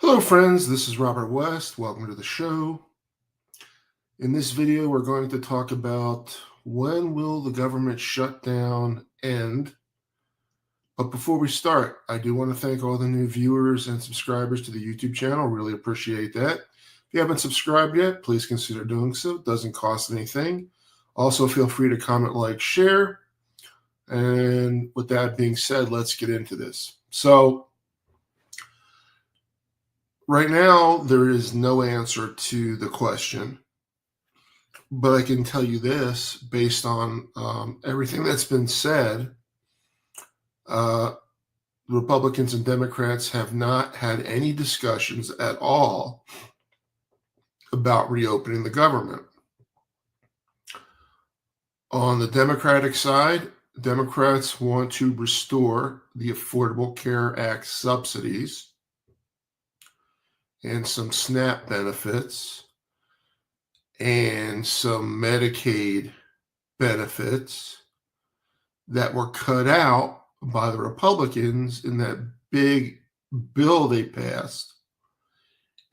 Hello friends, this is Robert West. Welcome to the show. In this video, we're going to talk about when will the government shutdown end. But before we start, I do want to thank all the new viewers and subscribers to the YouTube channel. Really appreciate that. If you haven't subscribed yet, please consider doing so. It doesn't cost anything. Also, feel free to comment, like, share. And with that being said, let's get into this. So, right now, there is no answer to the question, but I can tell you this, based on everything that's been said, Republicans and Democrats have not had any discussions at all about reopening the government. On the Democratic side, Democrats want to restore the Affordable Care Act subsidies and some SNAP benefits and some Medicaid benefits that were cut out by the Republicans in that big bill they passed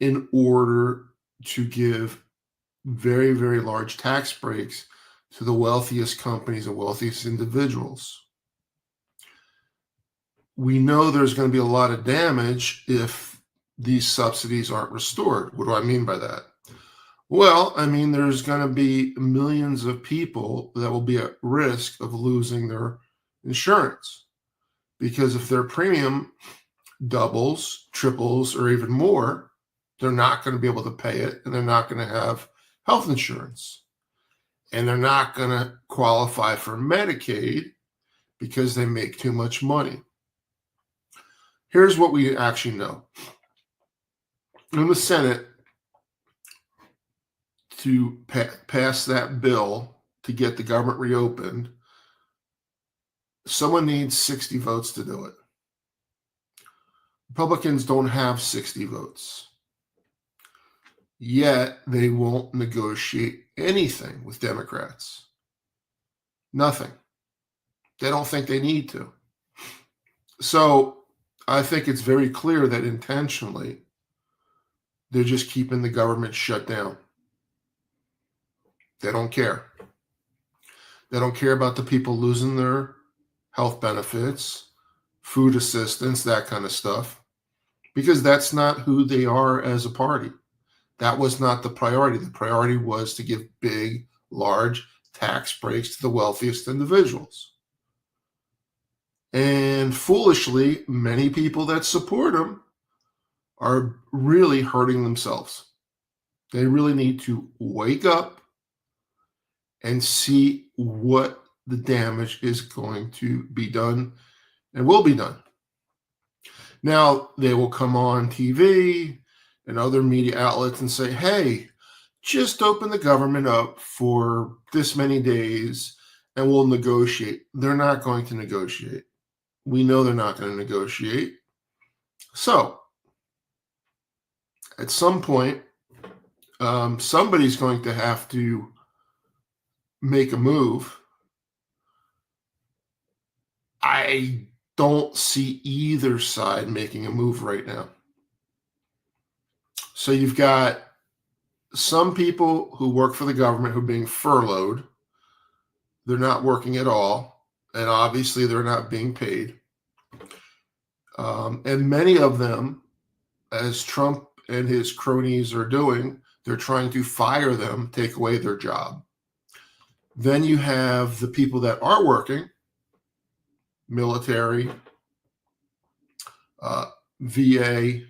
in order to give very, very large tax breaks to the wealthiest companies and wealthiest individuals. We know there's going to be a lot of damage if these subsidies aren't restored. What do I mean by that? Well, I mean, there's going to be millions of people that will be at risk of losing their insurance, because if their premium doubles, triples, or even more, they're not going to be able to pay it, and they're not going to have health insurance, and they're not going to qualify for Medicaid because they make too much money. Here's what we actually know. In the Senate, to pass that bill to get the government reopened, someone needs 60 votes to do it. Republicans don't have 60 votes. Yet they won't negotiate anything with Democrats. Nothing. They don't think they need to. So I think it's very clear that intentionally they're just keeping the government shut down. They don't care. They don't care about the people losing their health benefits, food assistance, that kind of stuff, because that's not who they are as a party. That was not the priority. The priority was to give big, large tax breaks to the wealthiest individuals. And foolishly, many people that support them are really hurting themselves. They really need to wake up and see what the damage is going to be done and will be done. Now, they will come on TV and other media outlets and say, hey, just open the government up for this many days and we'll negotiate. They're not going to negotiate. We know they're not going to negotiate. So, at some point, somebody's going to have to make a move. I don't see either side making a move right now. So you've got some people who work for the government who are being furloughed. They're not working at all, and obviously they're not being paid. And many of them, as Trump and his cronies are doing, they're trying to fire them, take away their job. Then you have the people that are working, military, VA,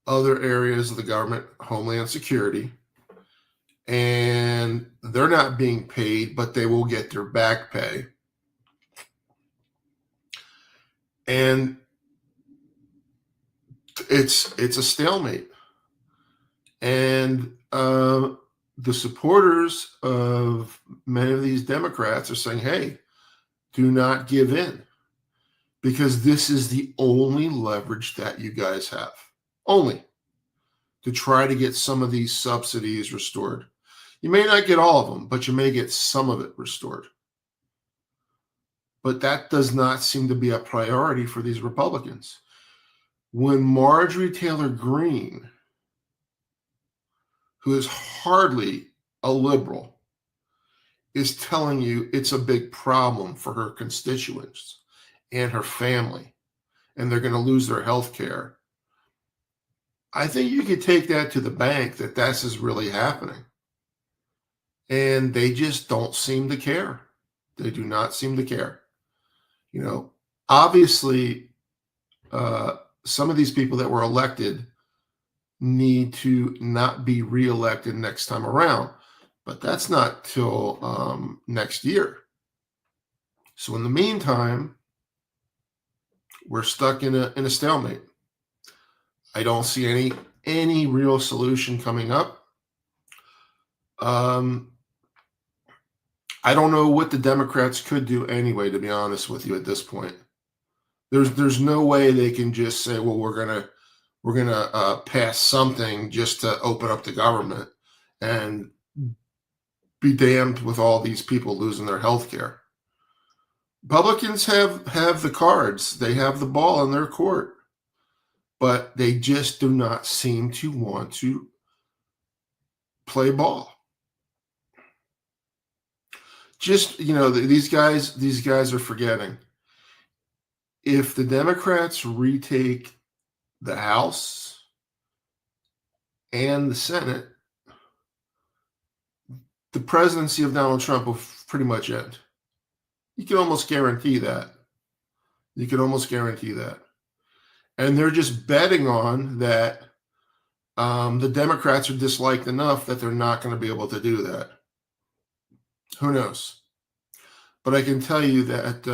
other areas of the government, Homeland Security, and they're not being paid, but they will get their back pay. And it's a stalemate. And the supporters of many of these Democrats are saying, hey, do not give in, because this is the only leverage that you guys have, only to try to get some of these subsidies restored. You may not get all of them, but you may get some of it restored. But that does not seem to be a priority for these Republicans. when Marjorie Taylor Greene, who is hardly a liberal, is telling you it's a big problem for her constituents and her family, and they're going to lose their health care. I think you could take that to the bank that this is really happening. And they just don't seem to care. They do not seem to care. Obviously, some of these people that were elected need to not be reelected next time around, but that's not till next year. So in the meantime, we're stuck in a stalemate. I don't see any real solution coming up. I don't know what the Democrats could do anyway, to be honest with you, at this point. There's no way they can just say, well, we're gonna pass something just to open up the government and be damned with all these people losing their health care. Republicans have the cards. They have the ball in their court, but they just do not seem to want to play ball. Just, these guys are forgetting. If the Democrats retake the House and the Senate, the presidency of Donald Trump will pretty much end. You can almost guarantee that. And they're just betting on that the Democrats are disliked enough that they're not going to be able to do that. Who knows? But I can tell you that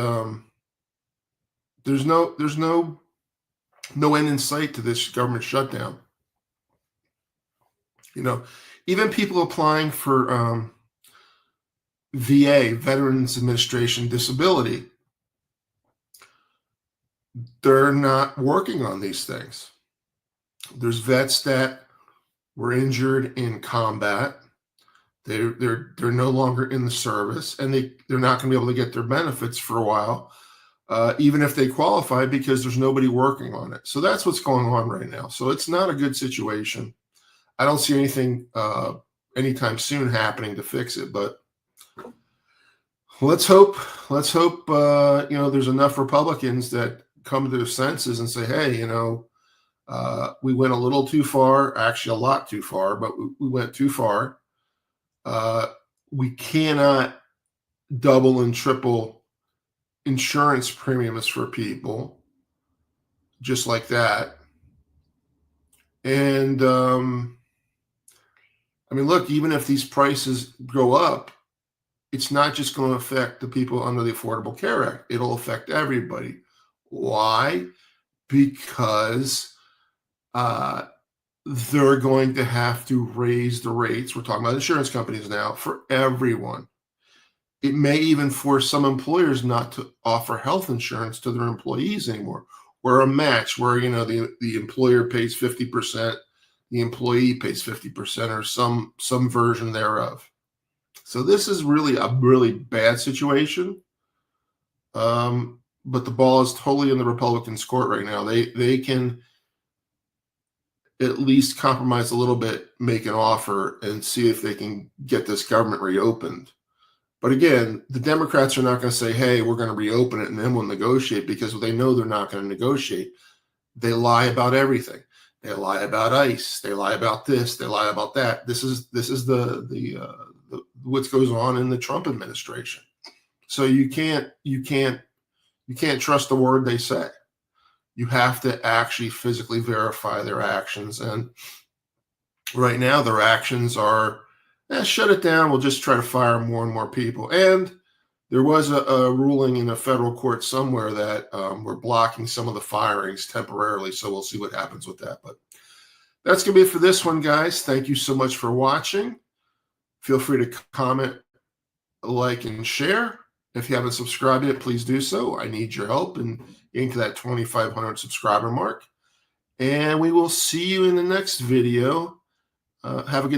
there's no end in sight to this government shutdown. Even people applying for VA, Veterans Administration disability, they're not working on these things. There's vets that were injured in combat. They're no longer in the service, and they're not going to be able to get their benefits for a while, even if they qualify, because there's nobody working on it. So that's what's going on right now. So it's not a good situation. I don't see anything anytime soon happening to fix it, but let's hope there's enough Republicans that come to their senses and say, hey, we went a little too far, actually a lot too far, but we went too far. We cannot double and triple insurance premiums for people just like that. And look, even if these prices go up, it's not just going to affect the people under the Affordable Care Act. It'll affect everybody. Why? Because they're going to have to raise the rates. We're talking about insurance companies now, for everyone. It may even force some employers not to offer health insurance to their employees anymore, or a match where the employer pays 50%, the employee pays 50%, or some version thereof. So this is really a really bad situation. But the ball is totally in the Republicans' court right now. They can at least compromise a little bit, make an offer, and see if they can get this government reopened. But again, the Democrats are not going to say, hey, we're going to reopen it and then we'll negotiate, because they know they're not going to negotiate. They lie about everything. They lie about ICE. They lie about this. They lie about that. This is the what goes on in the Trump administration. So you can't trust the word they say. You have to actually physically verify their actions. And right now, their actions are, shut it down. We'll just try to fire more and more people. And there was a ruling in a federal court somewhere that we're blocking some of the firings temporarily. So we'll see what happens with that. But that's going to be it for this one, guys. Thank you so much for watching. Feel free to comment, like, and share. If you haven't subscribed yet, please do so. I need your help in getting to that 2,500 subscriber mark. And we will see you in the next video. Have a good